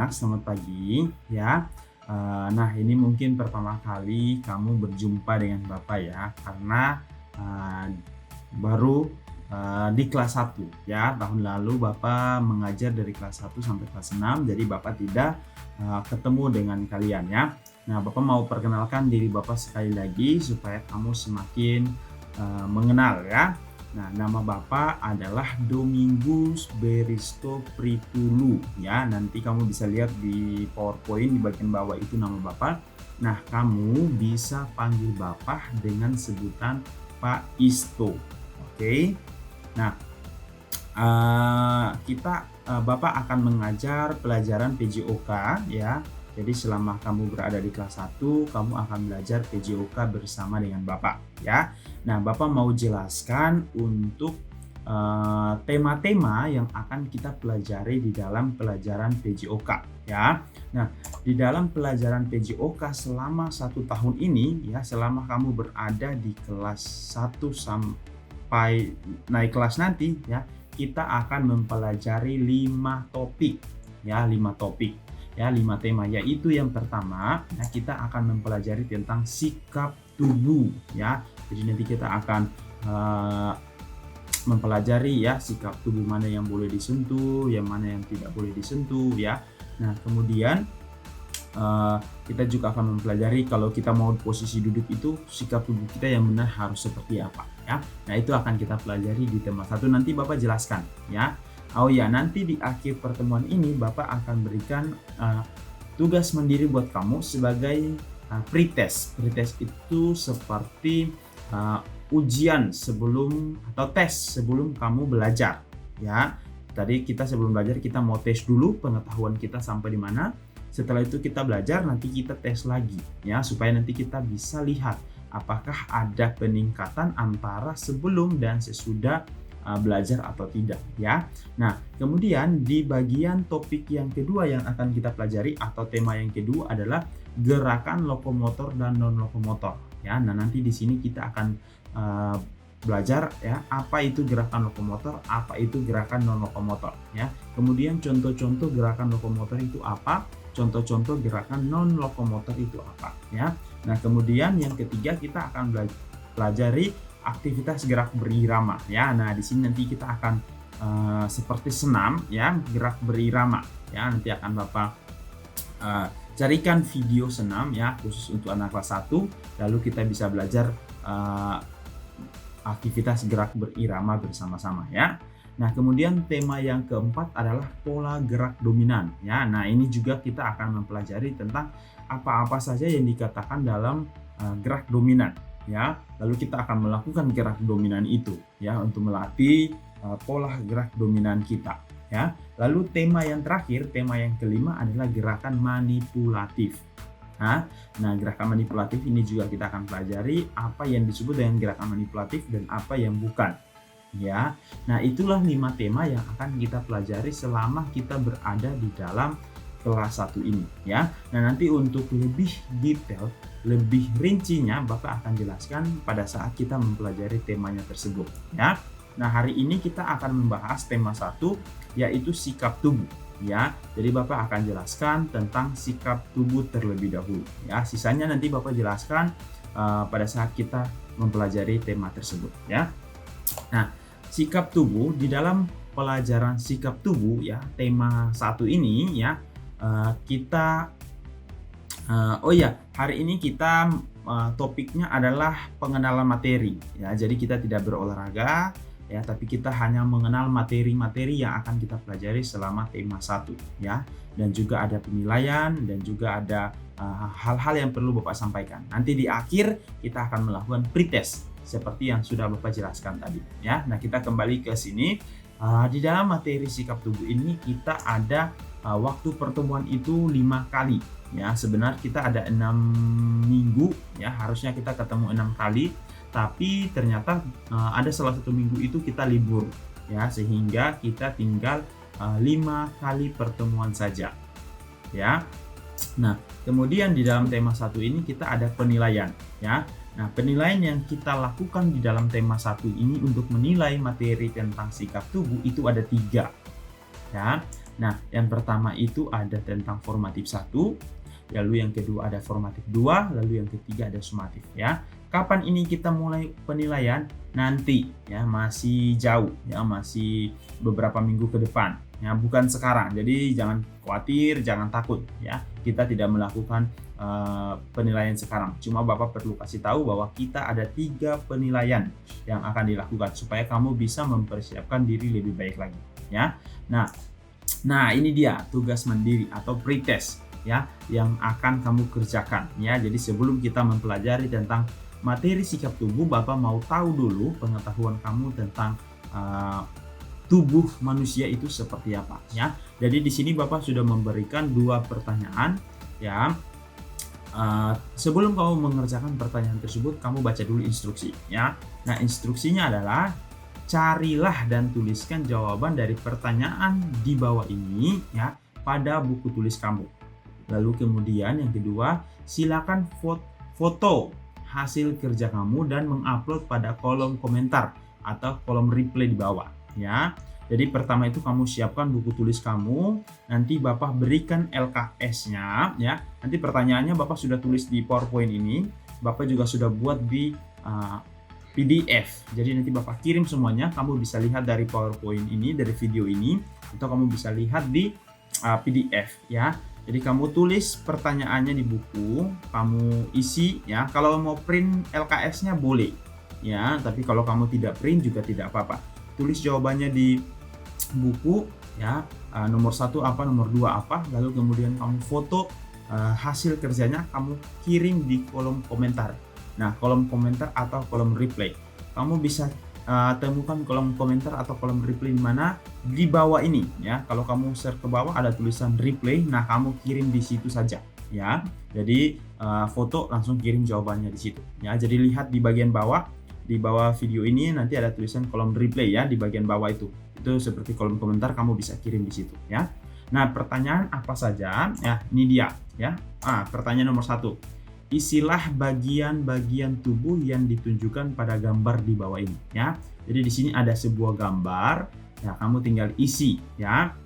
anak-anak, selamat pagi ya. Nah, ini mungkin pertama kali kamu berjumpa dengan Bapak ya, karena uh, baru di kelas 1 ya. Tahun lalu Bapak mengajar dari kelas 1 sampai kelas 6, jadi Bapak tidak ketemu dengan kalian ya. Nah, Bapak mau perkenalkan diri Bapak sekali lagi supaya kamu semakin mengenal ya. Nah, nama Bapak adalah Domingus Beristo Pritulu ya. Nanti kamu bisa lihat di PowerPoint di bagian bawah itu nama Bapak. Nah, kamu bisa panggil Bapak dengan sebutan Pak Isto. Oke. Nah, Bapak akan mengajar pelajaran PJOK ya. Jadi selama kamu berada di kelas 1, kamu akan belajar PJOK bersama dengan Bapak ya. Nah, Bapak mau jelaskan untuk tema-tema yang akan kita pelajari di dalam pelajaran PJOK ya. Nah, di dalam pelajaran PJOK selama 1 tahun ini ya, selama kamu berada di kelas 1 sampai naik kelas nanti ya, kita akan mempelajari 5 topik ya, 5 topik ya, 5 tema, yaitu yang pertama ya, kita akan mempelajari tentang sikap tubuh ya. Jadi nanti kita akan mempelajari ya sikap tubuh mana yang boleh disentuh, yang mana yang tidak boleh disentuh ya. Nah, kemudian kita juga akan mempelajari kalau kita mau posisi duduk itu sikap tubuh kita yang benar harus seperti apa ya. Nah, itu akan kita pelajari di tema 1, nanti Bapak jelaskan ya. Oh ya, nanti di akhir pertemuan ini Bapak akan berikan tugas mandiri buat kamu sebagai pretest. Pretest itu seperti ujian sebelum atau tes sebelum kamu belajar ya. Tadi kita sebelum belajar kita mau tes dulu pengetahuan kita sampai di mana. Setelah itu kita belajar, nanti kita tes lagi ya, supaya nanti kita bisa lihat apakah ada peningkatan antara sebelum dan sesudah belajar atau tidak ya. Nah, kemudian di bagian topik yang kedua yang akan kita pelajari atau tema yang kedua adalah gerakan lokomotor dan non lokomotor ya. Nah, nanti di sini kita akan belajar ya, apa itu gerakan lokomotor, apa itu gerakan non lokomotor ya. Kemudian contoh-contoh gerakan lokomotor itu apa, contoh-contoh gerakan non lokomotor itu apa ya. Nah, kemudian yang ketiga kita akan pelajari aktivitas gerak berirama ya. Nah, di sini nanti kita akan seperti senam ya, gerak berirama ya. Nanti akan Bapak carikan video senam ya, khusus untuk anak kelas 1, lalu kita bisa belajar aktivitas gerak berirama bersama-sama ya. Nah, kemudian tema yang keempat adalah pola gerak dominan ya. Nah, ini juga kita akan mempelajari tentang apa-apa saja yang dikatakan dalam gerak dominan ya. Lalu kita akan melakukan gerak dominan itu ya, untuk melatih pola gerak dominan kita ya. Lalu tema yang terakhir, tema yang kelima adalah gerakan manipulatif. Nah, gerakan manipulatif ini juga kita akan pelajari apa yang disebut dengan gerakan manipulatif dan apa yang bukan ya. Nah, itulah 5 tema yang akan kita pelajari selama kita berada di dalam kelas 1 ini ya. Nah, nanti untuk lebih detail, lebih rincinya Bapak akan jelaskan pada saat kita mempelajari temanya tersebut ya. Nah, hari ini kita akan membahas tema 1, yaitu sikap tubuh ya. Jadi Bapak akan jelaskan tentang sikap tubuh terlebih dahulu ya. Sisanya nanti Bapak jelaskan pada saat kita mempelajari tema tersebut ya. Nah, sikap tubuh di dalam pelajaran sikap tubuh ya, tema 1 ini ya, hari ini kita topiknya adalah pengenalan materi ya. Jadi kita tidak berolahraga ya, tapi kita hanya mengenal materi-materi yang akan kita pelajari selama tema 1 ya. Dan juga ada penilaian dan juga ada hal-hal yang perlu Bapak sampaikan. Nanti di akhir kita akan melakukan pretest seperti yang sudah Bapak jelaskan tadi ya. Nah, kita kembali ke sini. Di dalam materi sikap tubuh ini kita ada waktu pertemuan itu 5 kali ya. Sebenarnya kita ada 6 minggu ya, harusnya kita ketemu 6 kali, tapi ternyata ada salah satu minggu itu kita libur ya, sehingga kita tinggal 5 kali pertemuan saja ya. Nah, kemudian di dalam tema 1 ini kita ada penilaian ya. Nah, penilaian yang kita lakukan di dalam tema 1 ini untuk menilai materi tentang sikap tubuh itu ada 3 ya. Nah, yang pertama itu ada tentang formatif 1, lalu yang kedua ada formatif 2, lalu yang ketiga ada sumatif ya. Kapan ini kita mulai penilaian? Nanti ya, masih jauh ya, masih beberapa minggu ke depan ya, bukan sekarang. Jadi jangan khawatir, jangan takut ya. Kita tidak melakukan penilaian sekarang. Cuma Bapak perlu kasih tahu bahwa kita ada 3 penilaian yang akan dilakukan supaya kamu bisa mempersiapkan diri lebih baik lagi ya. Nah, ini dia tugas mandiri atau pretest ya yang akan kamu kerjakan ya. Jadi sebelum kita mempelajari tentang materi sikap tubuh, Bapak mau tahu dulu pengetahuan kamu tentang tubuh manusia itu seperti apa ya. Jadi di sini Bapak sudah memberikan 2 pertanyaan ya. Sebelum kamu mengerjakan pertanyaan tersebut, kamu baca dulu instruksi ya. Nah, instruksinya adalah carilah dan tuliskan jawaban dari pertanyaan di bawah ini ya pada buku tulis kamu. Lalu kemudian yang kedua, silakan foto hasil kerja kamu dan mengupload pada kolom komentar atau kolom replay di bawah ya. Jadi pertama itu kamu siapkan buku tulis kamu, nanti Bapak berikan LKS-nya ya. Nanti pertanyaannya Bapak sudah tulis di PowerPoint ini, Bapak juga sudah buat di PDF. Jadi nanti Bapak kirim semuanya, kamu bisa lihat dari PowerPoint ini, dari video ini, atau kamu bisa lihat di PDF ya. Jadi kamu tulis pertanyaannya di buku, kamu isi ya. Kalau mau print LKS-nya boleh ya, tapi kalau kamu tidak print juga tidak apa-apa. Tulis jawabannya di buku ya, nomor 1 apa, nomor 2 apa, lalu kemudian kamu foto hasil kerjanya, kamu kirim di kolom komentar. Nah, kolom komentar atau kolom replay, kamu bisa temukan kolom komentar atau kolom replay di mana? Di bawah ini ya. Kalau kamu share ke bawah ada tulisan replay, nah kamu kirim di situ saja ya. Jadi foto langsung kirim jawabannya di situ ya. Jadi lihat di bagian bawah, di bawah video ini nanti ada tulisan kolom replay ya, di bagian bawah itu seperti kolom komentar, kamu bisa kirim di situ ya. Nah, pertanyaan apa saja ya, ini dia ya. Pertanyaan nomor 1, isilah bagian-bagian tubuh yang ditunjukkan pada gambar di bawah ini ya. Jadi di sini ada sebuah gambar ya, kamu tinggal isi ya.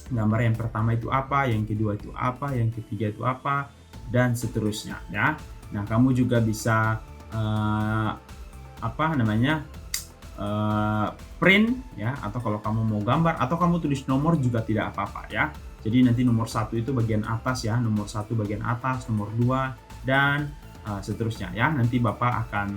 Gambar yang pertama itu apa, yang kedua itu apa, yang ketiga itu apa, dan seterusnya ya. Nah, kamu juga bisa print ya, atau kalau kamu mau gambar atau kamu tulis nomor juga tidak apa-apa ya. Jadi nanti nomor 1 itu bagian atas ya, nomor 1 bagian atas, nomor 2 dan seterusnya ya. Nanti Bapak akan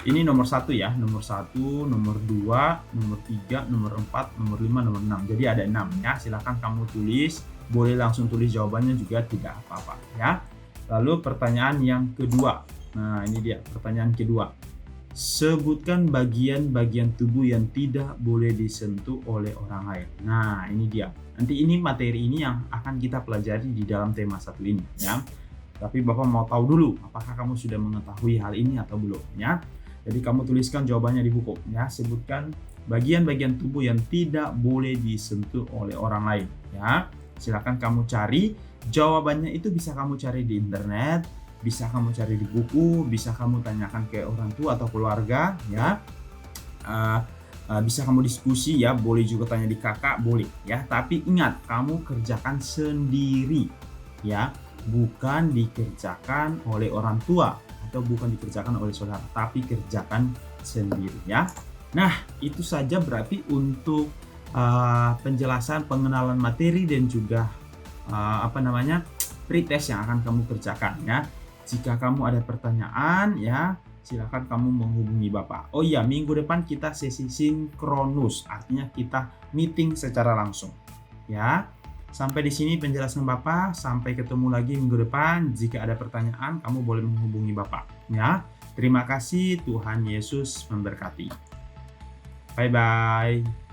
ini nomor 1 ya, nomor 1, nomor 2, nomor 3, nomor 4, nomor 5, nomor 6. Jadi ada 6 ya. Silakan kamu tulis, boleh langsung tulis jawabannya juga tidak apa-apa ya. Lalu pertanyaan yang kedua. Nah, ini dia pertanyaan kedua. Sebutkan bagian-bagian tubuh yang tidak boleh disentuh oleh orang lain. Nah, ini dia. Nanti ini materi ini yang akan kita pelajari di dalam tema 1 ini ya. Tapi Bapak mau tahu dulu apakah kamu sudah mengetahui hal ini atau belum ya. Jadi kamu tuliskan jawabannya di buku ya. Sebutkan bagian-bagian tubuh yang tidak boleh disentuh oleh orang lain ya. Silakan kamu cari jawabannya, itu bisa kamu cari di internet, bisa kamu cari di buku, bisa kamu tanyakan ke orang tua atau keluarga ya. Bisa kamu diskusi ya, boleh juga tanya di kakak, boleh ya. Tapi ingat, kamu kerjakan sendiri ya, bukan dikerjakan oleh orang tua atau bukan dikerjakan oleh saudara, tapi kerjakan sendiri ya. Nah, itu saja berarti untuk penjelasan pengenalan materi dan juga pretest yang akan kamu kerjakan ya. Jika kamu ada pertanyaan ya, silakan kamu menghubungi Bapak. Oh iya, minggu depan kita sesi sinkronus, artinya kita meeting secara langsung ya. Sampai di sini penjelasan Bapak, sampai ketemu lagi minggu depan. Jika ada pertanyaan, kamu boleh menghubungi Bapak ya. Terima kasih, Tuhan Yesus memberkati. Bye bye.